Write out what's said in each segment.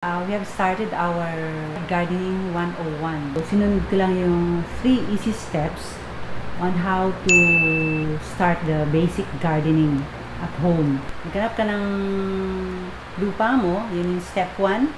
We have started our gardening 101. So, sinunod ko lang yung 3 easy steps on how to start the basic gardening at home. Maghanap ka ng lupa mo, yun yung step 1.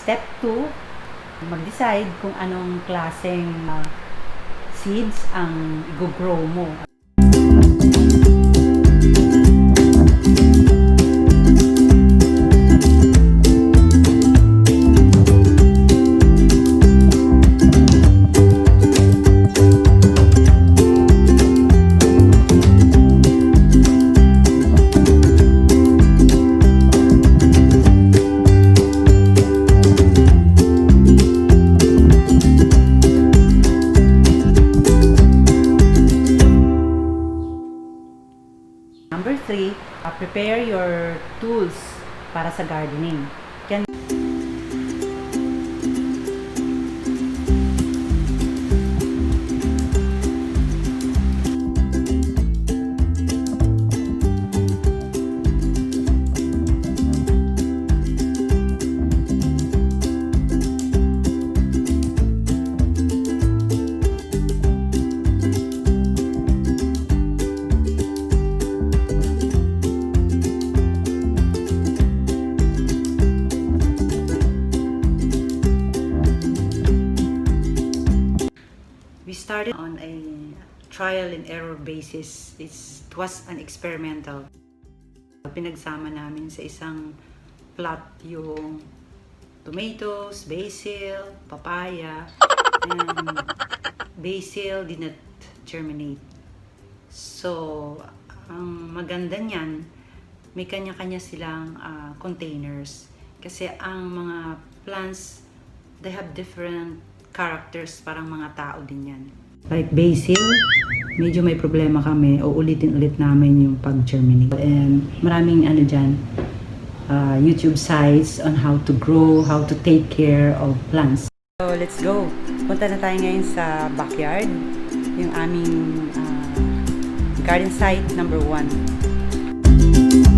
Step 2, mag-decide kung anong klaseng seeds ang i-grow mo. Number 3, prepare your tools para sa gardening. We started on a trial and error basis. It was an experimental. Pinagsama namin sa isang plot yung tomatoes, basil, papaya, and basil did not germinate. So, ang maganda niyan, may kanya-kanya silang containers. Kasi ang mga plants, they have different characters, parang mga tao din yan. Like basil, medyo may problema kami o ulitin-ulit namin yung pag-germinate. And maraming dyan, YouTube sites on how to grow, how to take care of plants. So let's go. Punta na tayo ngayon sa backyard, yung aming garden site number 1.